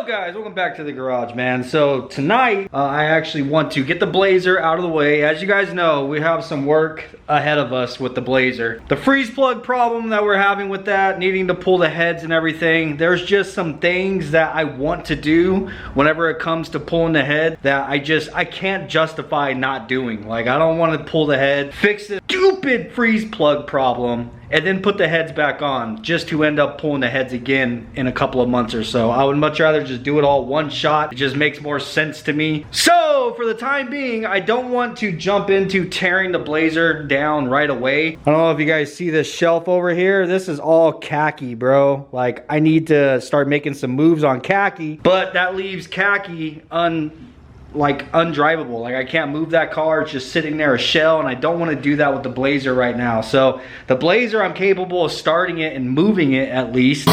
up, guys? Welcome back to the garage, man. So tonight I actually want to get the Blazer out of the way. As you guys know, we have some work ahead of us with the Blazer. The freeze plug problem that we're having with that, needing to pull the heads and everything, there's just some things that I want to do whenever it comes to pulling the head that I can't justify not doing. Like, I don't want to pull the head, fix the stupid freeze plug problem, and then put the heads back on just to end up pulling the heads again in a couple of months or so. I would much rather just do it all one shot. It just makes more sense to me. So for the time being, I don't want to jump into tearing the Blazer down right away. I don't know if you guys see this shelf over here. This is all khaki, bro. Like, I need to start making some moves on khaki, but that leaves khaki undrivable. Like, I can't move that car. It's just sitting there a shell, and I don't want to do that with the Blazer right now. So the Blazer, I'm capable of starting it and moving it at least,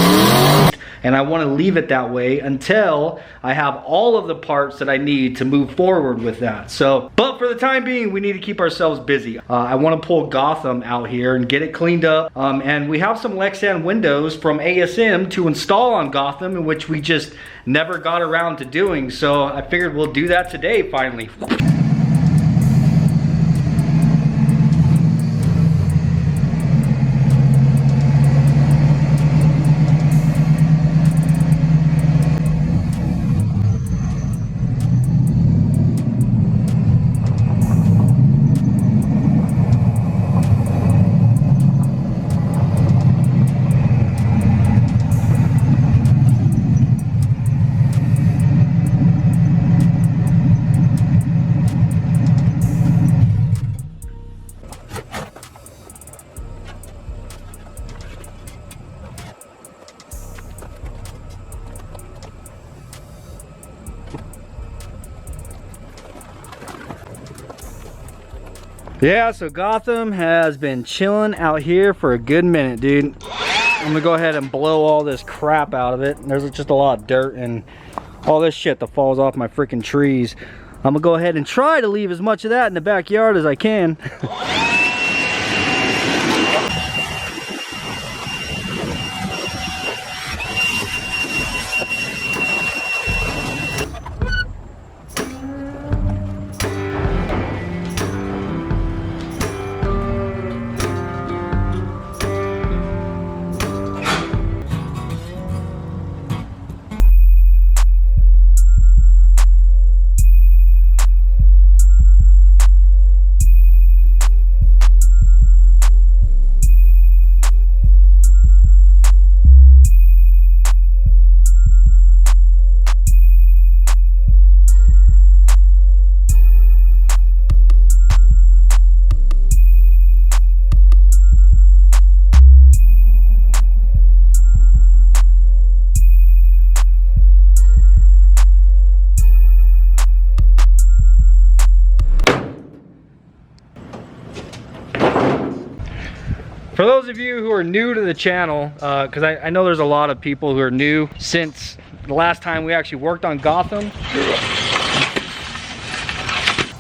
and I want to leave it that way until I have all of the parts that I need to move forward with that. So, but for the time being, we need to keep ourselves busy. I want to pull Gotham out here and get it cleaned up, and we have some Lexan windows from ASM to install on Gotham, in which we just never got around to doing. So I figured we'll do that today finally. Yeah, so Gotham has been chilling out here for a good minute, dude. I'm gonna go ahead and blow all this crap out of it. There's just a lot of dirt and all this shit that falls off my freaking trees. I'm gonna go ahead and try to leave as much of that in the backyard as I can. For those of you who are new to the channel, because I know there's a lot of people who are new since the last time we actually worked on Gotham.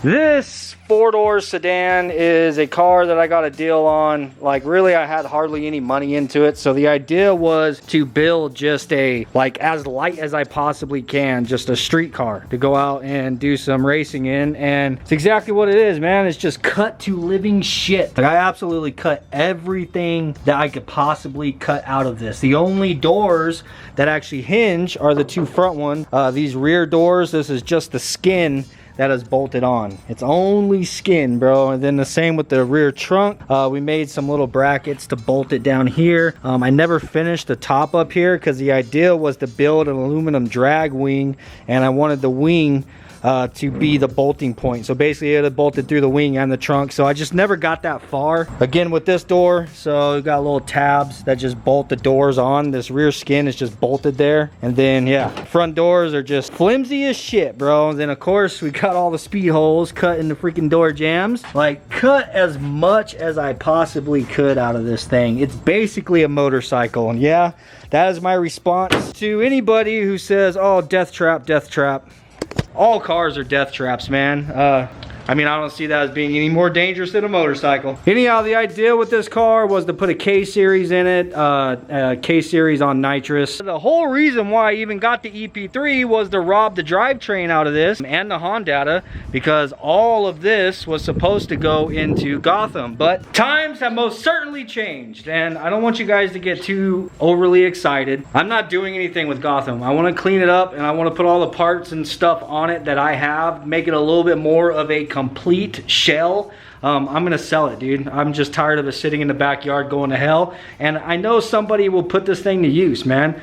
This four-door sedan is a car that I got a deal on. Like, really, I had hardly any money into it. So the idea was to build just a, like, as light as I possibly can, just a street car to go out and do some racing in. And it's exactly what it is, man. It's just cut to living shit. Like, I absolutely cut everything that I could possibly cut out of this. The only doors that actually hinge are the two front ones. These rear doors, this is just the skin that is bolted on. It's only skin, bro. And then the same with the rear trunk. We made some little brackets to bolt it down here. I never finished the top up here because the idea was to build an aluminum drag wing, and I wanted the wing to be the bolting point. So basically it had bolted through the wing and the trunk. So I just never got that far. Again with this door, so we got little tabs that just bolt the doors on. This rear skin is just bolted there. And then yeah, front doors are just flimsy as shit, bro. And then of course we got all the speed holes cut in the freaking door jambs. Like, cut as much as I possibly could out of this thing. It's basically a motorcycle. And yeah, that is my response to anybody who says, oh, death trap, death trap. All cars are death traps, man. I mean, I don't see that as being any more dangerous than a motorcycle. Anyhow, the idea with this car was to put a K-Series in it, K-Series on nitrous. The whole reason why I even got the EP3 was to rob the drivetrain out of this and the Honda, because all of this was supposed to go into Gotham. But times have most certainly changed, and I don't want you guys to get too overly excited. I'm not doing anything with Gotham. I want to clean it up, and I want to put all the parts and stuff on it that I have, make it a little bit more of a complete shell. I'm gonna sell it, dude. I'm just tired of it sitting in the backyard going to hell. And I know somebody will put this thing to use, man.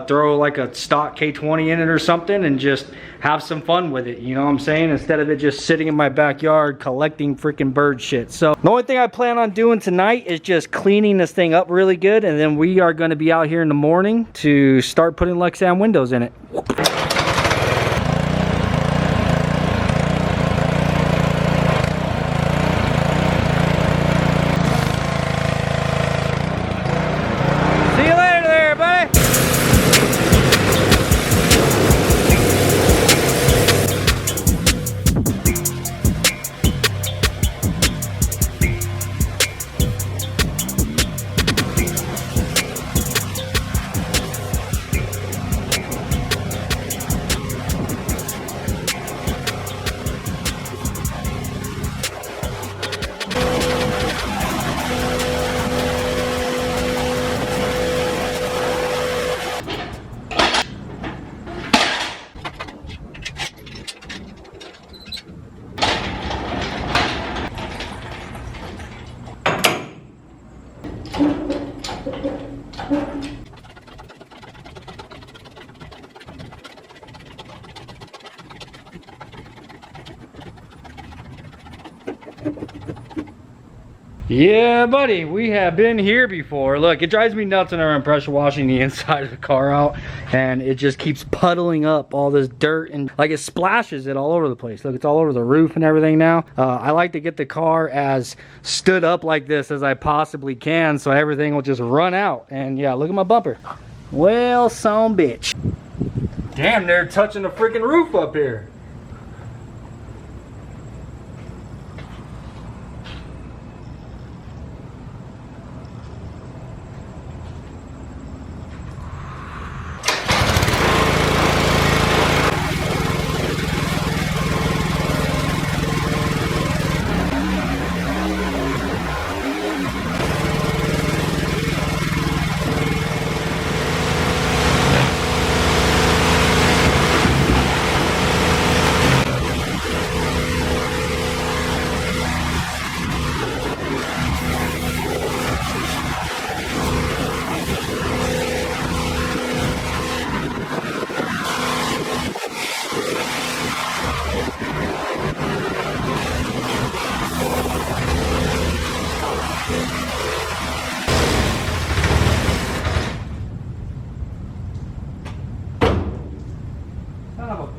Throw like a stock K20 in it or something and just have some fun with it, you know what I'm saying? Instead of it just sitting in my backyard collecting freaking bird shit. So the only thing I plan on doing tonight is just cleaning this thing up really good, and then we are gonna be out here in the morning to start putting Lexan windows in it. Yeah, buddy, we have been here before. Look, it drives me nuts whenever I'm pressure washing the inside of the car out, and it just keeps puddling up all this dirt, and like it splashes it all over the place. Look, it's all over the roof and everything now. I like to get the car as stood up like this as I possibly can, so everything will just run out. And yeah, look at my bumper. Well, son bitch. Damn, they're touching the freaking roof up here.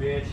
Bitch.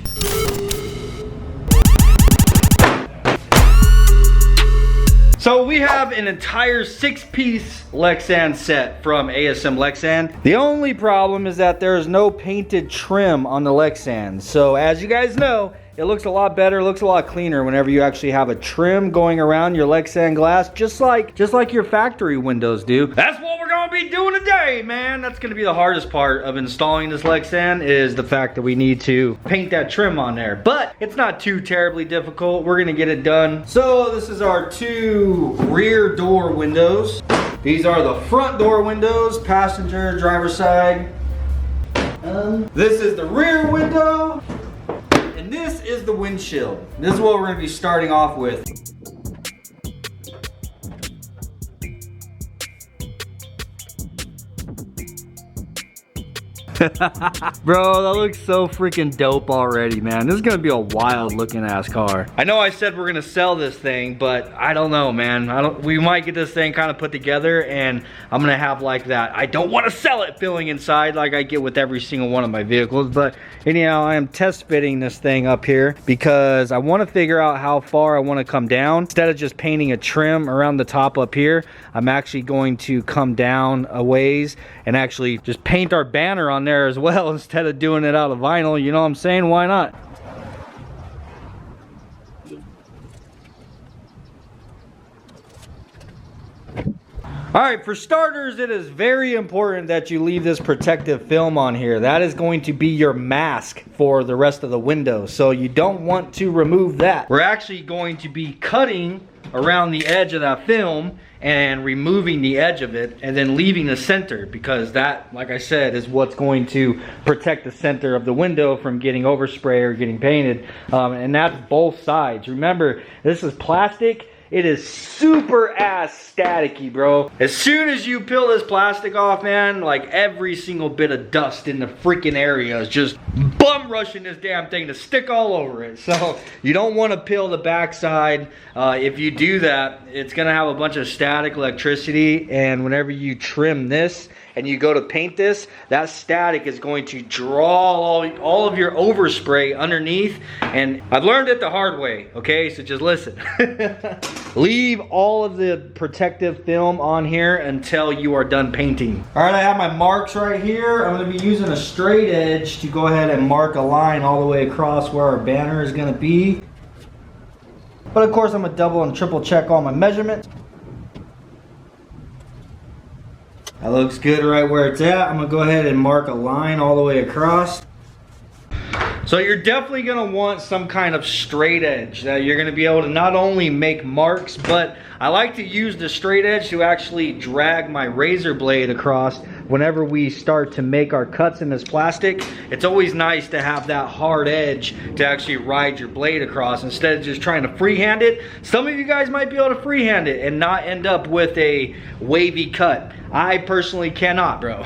So we have an entire 6-piece Lexan set from ASM Lexan. The only problem is that there is no painted trim on the Lexan. So as you guys know, it looks a lot better, looks a lot cleaner whenever you actually have a trim going around your Lexan glass, just like your factory windows do. That's what we're gonna be doing today, man. That's gonna be the hardest part of installing this Lexan, is the fact that we need to paint that trim on there. But it's not too terribly difficult. We're gonna get it done. So this is our 2 rear door windows. These are the front door windows, passenger, driver's side. This is the rear window. And this is the windshield. This is what we're gonna be starting off with. Bro, that looks so freaking dope already, man. This is gonna be a wild looking ass car. I know I said we're gonna sell this thing, but I don't know, man. We might get this thing kind of put together, and I'm gonna have like that I don't want to sell it feeling inside, like I get with every single one of my vehicles. But anyhow, I am test fitting this thing up here because I want to figure out how far I want to come down. Instead of just painting a trim around the top up here, I'm actually going to come down a ways and actually just paint our banner on there as well, instead of doing it out of vinyl. You know what I'm saying? Why not? All right, for starters, it is very important that you leave this protective film on here. That is going to be your mask for the rest of the window, so you don't want to remove that. We're actually going to be cutting around the edge of that film and removing the edge of it and then leaving the center, because that, like I said, is what's going to protect the center of the window from getting overspray or getting painted. And that's both sides. Remember, this is plastic. It is super ass staticky, bro. As soon as you peel this plastic off, man, like every single bit of dust in the freaking area is just bum rushing this damn thing to stick all over it. So you don't want to peel the backside. If you do that, it's gonna have a bunch of static electricity, and whenever you trim this and you go to paint this, that static is going to draw all of your overspray underneath. And I've learned it the hard way, okay? So just listen. Leave all of the protective film on here until you are done painting. All right, I have my marks right here. I'm gonna be using a straight edge to go ahead and mark a line all the way across where our banner is gonna be. But of course, I'm gonna double and triple check all my measurements. That looks good right where it's at. I'm gonna go ahead and mark a line all the way across. So you're definitely gonna want some kind of straight edge that you're gonna be able to not only make marks, but I like to use the straight edge to actually drag my razor blade across whenever we start to make our cuts in this plastic. It's always nice to have that hard edge to actually ride your blade across instead of just trying to freehand it. Some of you guys might be able to freehand it and not end up with a wavy cut. I personally cannot, bro.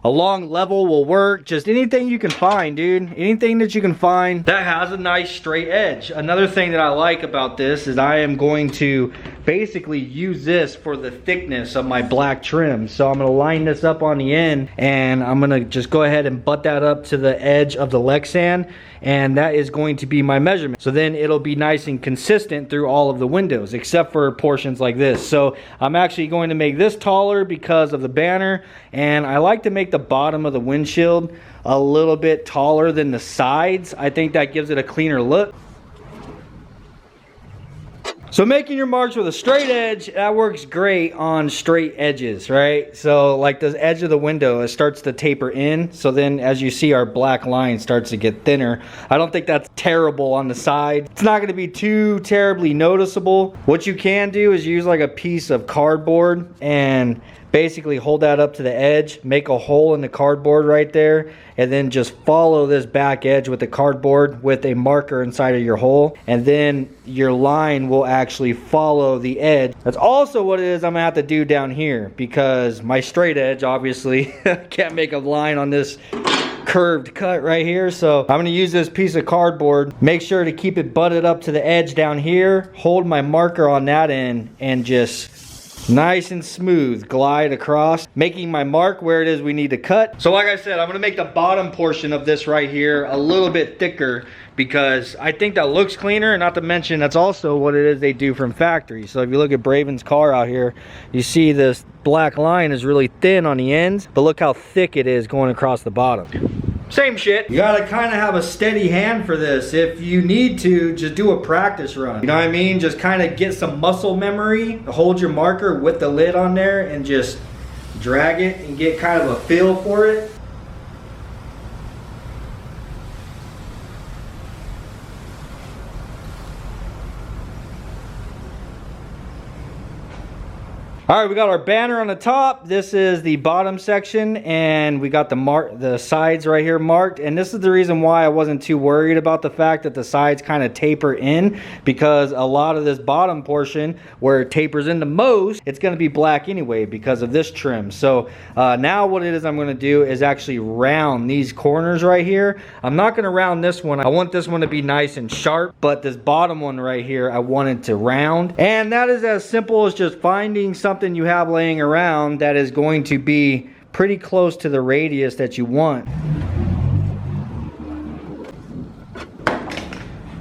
A long level will work. Just anything you can find, dude. Anything that you can find that has a nice straight edge. Another thing that I like about this is I am going to basically use this for the thickness of my black trim. So I'm gonna line this up on the end, and I'm gonna just go ahead and butt that up to the edge of the Lexan, and that is going to be my measurement. So then it'll be nice and consistent through all of the windows, except for portions like this. So I'm actually going to make this taller because of the banner, and I like to make the bottom of the windshield a little bit taller than the sides. I think that gives it a cleaner look. So making your marks with a straight edge, that works great on straight edges, right? So like the edge of the window, it starts to taper in. So then as you see, our black line starts to get thinner. I don't think that's terrible on the side. It's not gonna be too terribly noticeable. What you can do is use like a piece of cardboard and basically hold that up to the edge, make a hole in the cardboard right there, and then just follow this back edge with the cardboard with a marker inside of your hole, and then your line will actually follow the edge. That's also what it is I'm gonna have to do down here, because my straight edge obviously can't make a line on this curved cut right here. So I'm gonna use this piece of cardboard, make sure to keep it butted up to the edge down here, hold my marker on that end, and just nice and smooth glide across, making my mark where it is we need to cut. So like I said, I'm gonna make the bottom portion of this right here a little bit thicker, because I think that looks cleaner, and not to mention that's also what it is they do from factory. So if you look at Braven's car out here, you see this black line is really thin on the ends, but look how thick it is going across the bottom. Same shit. You gotta kind of have a steady hand for this. If you need to, just do a practice run. You know what I mean? Just kind of get some muscle memory, hold your marker with the lid on there, and just drag it and get kind of a feel for it. All right, we got our banner on the top. This is the bottom section, and we got the sides right here marked. And this is the reason why I wasn't too worried about the fact that the sides kind of taper in, because a lot of this bottom portion where it tapers in the most, it's going to be black anyway because of this trim. So now what it is I'm going to do is actually round these corners right here. I'm not going to round this one. I want this one to be nice and sharp, but this bottom one right here, I want it to round. And that is as simple as just finding something you have laying around that is going to be pretty close to the radius that you want.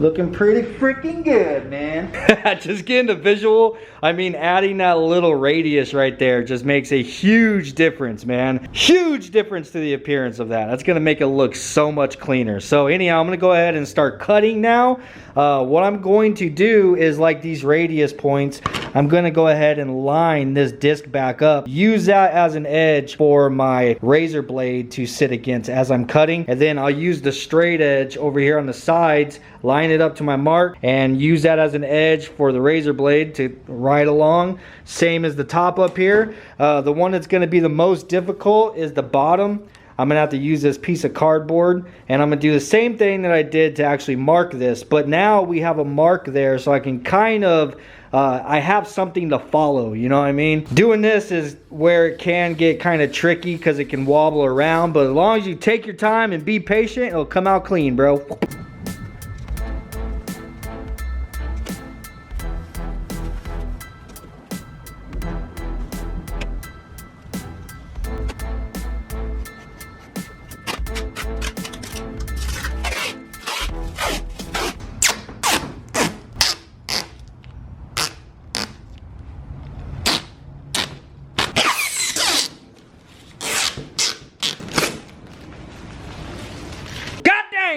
Looking pretty freaking good, man. Just getting the visual. I mean, adding that little radius right there just makes a huge difference, man. Huge difference to the appearance of that. That's gonna make it look so much cleaner. So anyhow, I'm gonna go ahead and start cutting now. What I'm going to do is, like these radius points, I'm gonna go ahead and line this disc back up. Use that as an edge for my razor blade to sit against as I'm cutting. And then I'll use the straight edge over here on the sides, line it up to my mark, and use that as an edge for the razor blade to ride along. Same as the top up here. The one that's gonna be the most difficult is the bottom. I'm gonna have to use this piece of cardboard, and I'm gonna do the same thing that I did to actually mark this, but now we have a mark there, so I can kind of I have something to follow, you know what I mean? Doing this is where it can get kind of tricky because it can wobble around, but as long as you take your time and be patient, it'll come out clean, bro.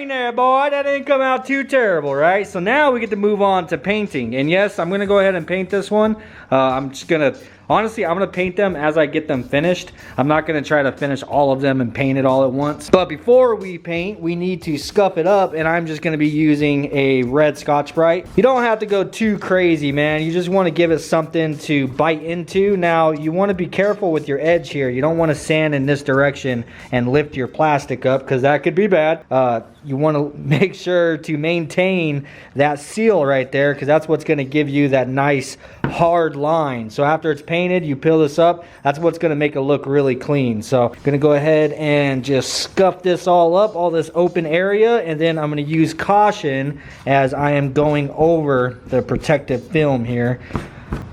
There, boy, that didn't come out too terrible, right? So now we get to move on to painting, and yes, I'm gonna go ahead and paint this one. I'm just gonna, honestly, I'm gonna paint them as I get them finished. I'm not gonna try to finish all of them and paint it all at once. But before we paint, we need to scuff it up, and I'm just gonna be using a red Scotch-Brite. You don't have to go too crazy, man. You just wanna give it something to bite into. Now, you wanna be careful with your edge here. You don't wanna sand in this direction and lift your plastic up, because that could be bad. You want to make sure to maintain that seal right there, because that's what's going to give you that nice hard line. So after it's painted, you peel this up. That's what's going to make it look really clean. So I'm going to go ahead and just scuff this all up, all this open area, and then I'm going to use caution as I am going over the protective film here.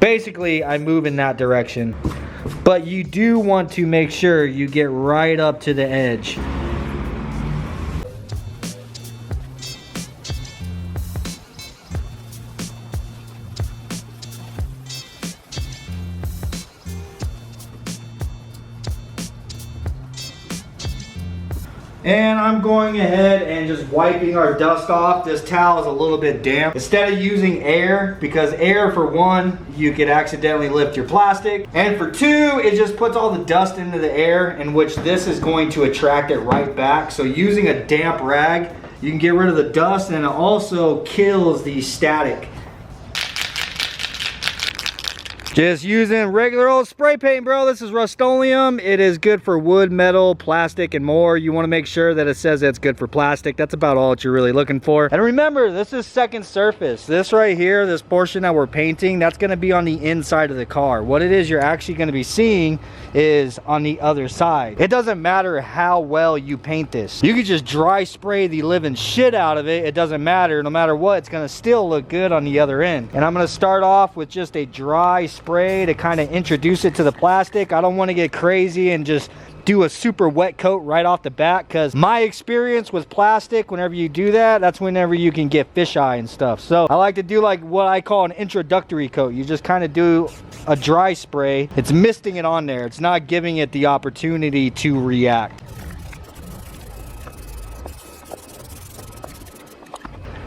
Basically, I move in that direction, but you do want to make sure you get right up to the edge. And I'm going ahead and just wiping our dust off. This towel is a little bit damp. Instead of using air, because air, for one, you could accidentally lift your plastic. And for two, it just puts all the dust into the air, in which this is going to attract it right back. So using a damp rag, you can get rid of the dust, and it also kills the static. Just using regular old spray paint, bro. This is Rust-Oleum. It is good for wood, metal, plastic, and more. You want to make sure that it says it's good for plastic. That's about all that you're really looking for. And remember, this is second surface. This right here, this portion that we're painting, that's going to be on the inside of the car. What it is you're actually going to be seeing is on the other side. It doesn't matter how well you paint this. You could just dry spray the living shit out of it. It doesn't matter. No matter what, it's going to still look good on the other end. And I'm going to start off with just a dry spray to kind of introduce it to the plastic. I don't want to get crazy and just do a super wet coat right off the bat, because my experience with plastic, whenever you do that, that's whenever you can get fisheye and stuff. So I like to do like what I call an introductory coat. You just kind of do a dry spray. It's misting it on there. It's not giving it the opportunity to react.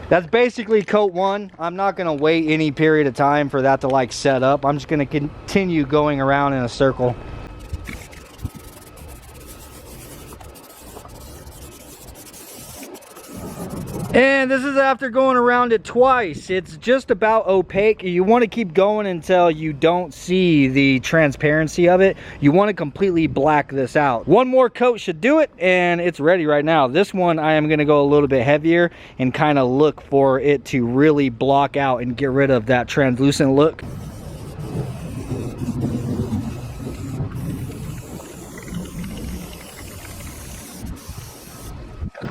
That's basically coat one. I'm not gonna wait any period of time for that to like set up. I'm just gonna continue going around in a circle. And this is after going around it twice. It's just about opaque. You want to keep going until you don't see the transparency of it. You want to completely black this out. One more coat should do it, and it's ready right now. This one I am going to go a little bit heavier and kind of look for it to really block out and get rid of that translucent look.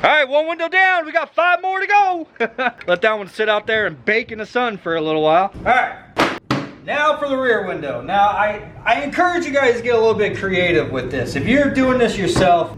All right, one window down. We got 5 more to go. Let that one sit out there and bake in the sun for a little while. All right, now for the rear window. Now, I encourage you guys to get a little bit creative with this. If you're doing this yourself,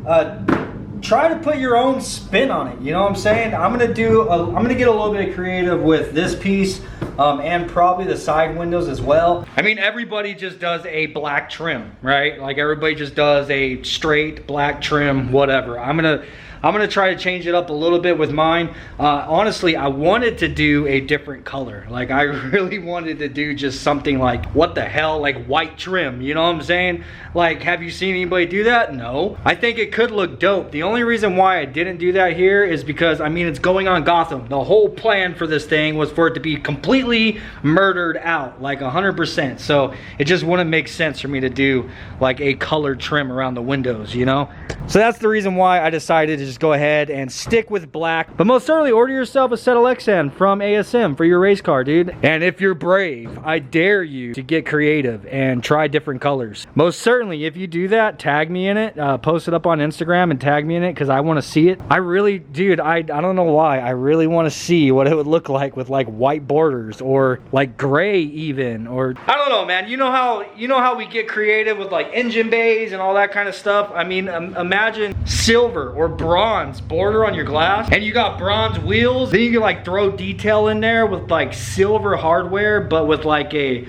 try to put your own spin on it, you know what I'm saying? I'm gonna get a little bit creative with this piece and probably the side windows as well. I mean, everybody just does a black trim, right? Like everybody just does a straight black trim, whatever. I'm gonna try to change it up a little bit with mine. Honestly, I wanted to do a different color. Like I really wanted to do just something like, what the hell, like white trim, you know what I'm saying? Like, have you seen anybody do that? No. I think it could look dope. The only reason why I didn't do that here is because, I mean, it's going on Gotham. The whole plan for this thing was for it to be completely murdered out, like 100%. So it just wouldn't make sense for me to do like a colored trim around the windows, you know? So that's the reason why I decided to just go ahead and stick with black. But most certainly order yourself a set of Lexan from ASM for your race car, dude. And if you're brave, I dare you to get creative and try different colors. Most certainly, if you do that, tag me in it, post it up on Instagram and tag me in it, because I want to see it. I really, dude, I don't know why, I really want to see what it would look like with like white borders or like gray even, or I don't know, man. You know how we get creative with like engine bays and all that kind of stuff. I mean, imagine silver or bronze border on your glass, and you got bronze wheels. Then you can like throw detail in there with like silver hardware, but with like a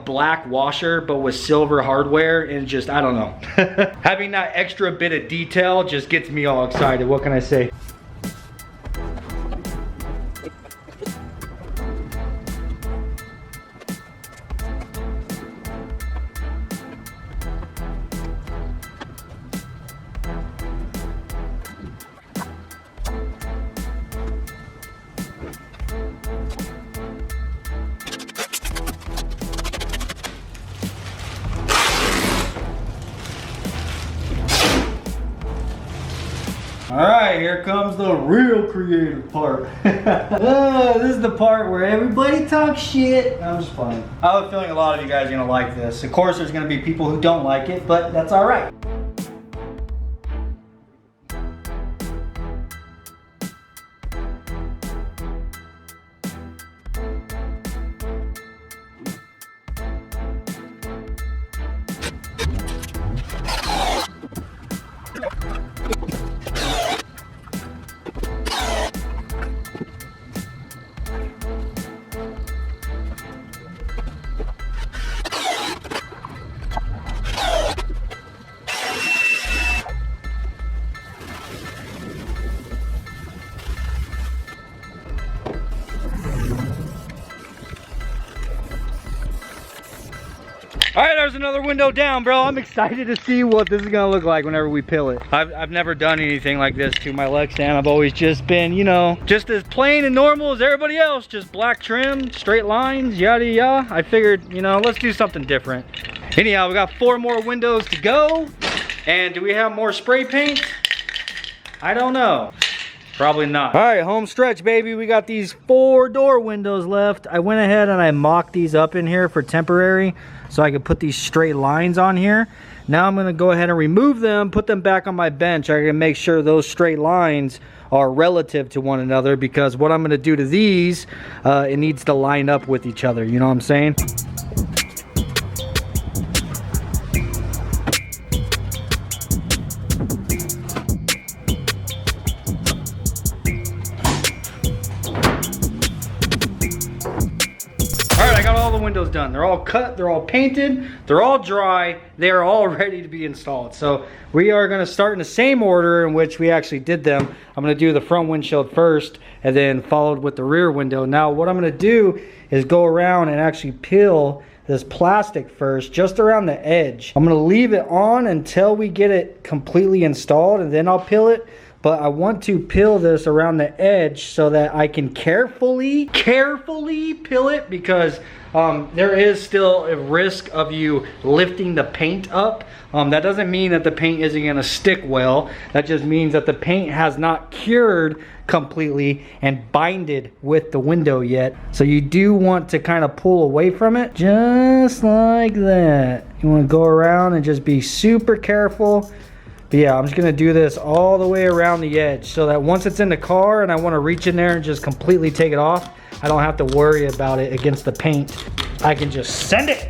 black washer, but with silver hardware, and just, I don't know. Having that extra bit of detail just gets me all excited. What can I say? All right, here comes the real creative part. This is the part where everybody talks shit. I'm just playing. I have a feeling a lot of you guys are gonna like this. Of course, there's gonna be people who don't like it, but that's all right. All right, there's another window down, bro. I'm excited to see what this is gonna look like whenever we pill it. I've never done anything like this to my Lexan. I've always just been, you know, just as plain and normal as everybody else. Just black trim, straight lines, yada yada. I figured, you know, let's do something different. Anyhow, we got 4 more windows to go. And do we have more spray paint? I don't know. Probably not. All right, home stretch, baby. We got these 4 door windows left. I went ahead and I mocked these up in here for temporary, so I could put these straight lines on here. Now I'm gonna go ahead and remove them, put them back on my bench. I can make sure those straight lines are relative to one another, because what I'm gonna do to these, it needs to line up with each other. You know what I'm saying? Windows done. They're all cut, they're all painted, they're all dry, they are all ready to be installed. So we are going to start in the same order in which we actually did them. I'm going to do the front windshield first and then followed with the rear window. Now what I'm going to do is go around and actually peel this plastic first, just around the edge. I'm going to leave it on until we get it completely installed, and then I'll peel it. But I want to peel this around the edge so that I can carefully peel it, because there is still a risk of you lifting the paint up. That doesn't mean that the paint isn't gonna stick well. That just means that the paint has not cured completely and binded with the window yet. So you do want to kind of pull away from it, just like that. You want to go around and just be super careful. But yeah, I'm just gonna do this all the way around the edge so that once it's in the car and I want to reach in there and just completely take it off, I don't have to worry about it against the paint. I can just send it.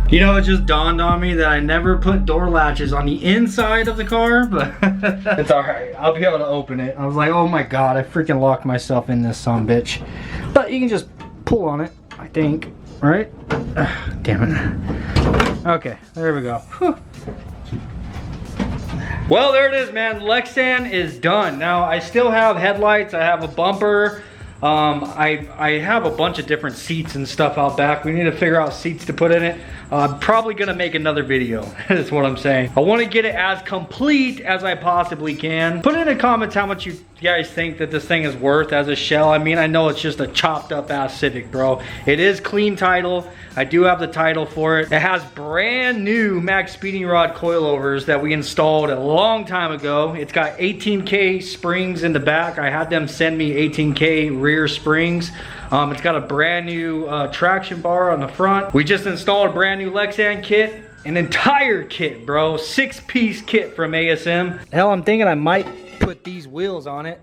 You know, it just dawned on me that I never put door latches on the inside of the car, but it's all right. I'll be able to open it. I was like, oh my God, I freaking locked myself in this sumbitch. But you can just pull on it, I think, right? Damn it. Okay, there we go. Whew. Well, there it is, man. Lexan is done. Now, I still have headlights. I have a bumper. I have a bunch of different seats and stuff out back. We need to figure out seats to put in it. I'm probably gonna make another video, is what I'm saying. I wanna get it as complete as I possibly can. Put in the comments how much you guys think that this thing is worth as a shell. I mean, I know it's just a chopped up ass Civic, bro. It is clean title. I do have the title for it. It has brand new MaxPeedingRod coilovers that we installed a long time ago. It's got 18K springs in the back. I had them send me 18K rear springs. It's got a brand new traction bar on the front. We just installed a brand new Lexan kit. An entire kit, bro. 6-piece kit from ASM. Hell, I'm thinking I might put these wheels on it.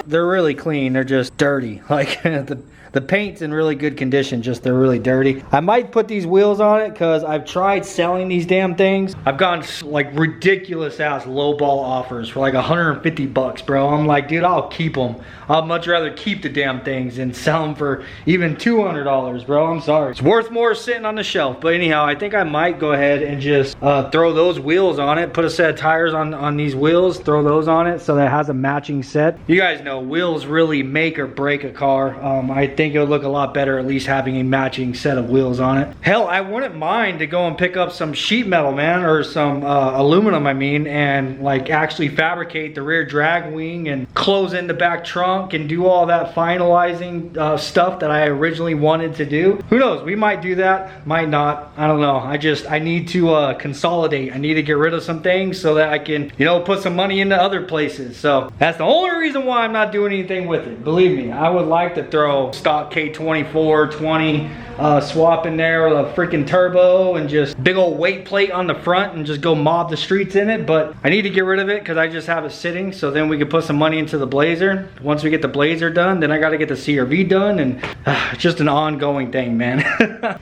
They're really clean. They're just dirty. Like the paint's in really good condition, just they're really dirty. I might put these wheels on it because I've tried selling these damn things. I've gotten like ridiculous ass lowball offers for like 150 bucks, bro. I'm like, dude, I'll keep them. I'd much rather keep the damn things than sell them for even $200, bro. I'm sorry. It's worth more sitting on the shelf. But anyhow, I think I might go ahead and just throw those wheels on it, put a set of tires on these wheels, throw those on it so that it has a matching set. You guys know wheels really make or break a car. I think it would look a lot better at least having a matching set of wheels on it. Hell, I wouldn't mind to go and pick up some sheet metal, man, or some aluminum, I mean, and like actually fabricate the rear drag wing and close in the back trunk and do all that finalizing stuff that I originally wanted to do. Who knows, we might do that, might not, I don't know. I need to consolidate. I need to get rid of some things so that I can, you know, put some money into other places. So that's the only reason why I'm not doing anything with it. Believe me, I would like to throw stock K24 20 swap in there with a freaking turbo and just big old weight plate on the front and just go mob the streets in it, but I need to get rid of it because I just have it sitting, so then we can put some money into the Blazer. Once we get the Blazer done, then I got to get the CRV done, and it's just an ongoing thing, man.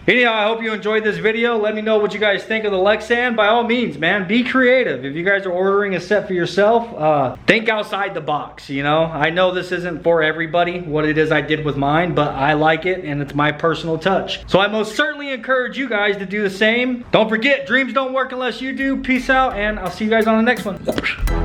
Anyhow, I hope you enjoyed this video. Let me know what you guys think of the Lexan. By all means, man, be creative. If you guys are ordering a set for yourself, think outside the box, you know? I know this isn't for everybody, what it is I did with mine, but I like it, and it's my personal touch. So I most certainly encourage you guys to do the same. Don't forget, dreams don't work unless you do. Peace out, and I'll see you guys on the next one.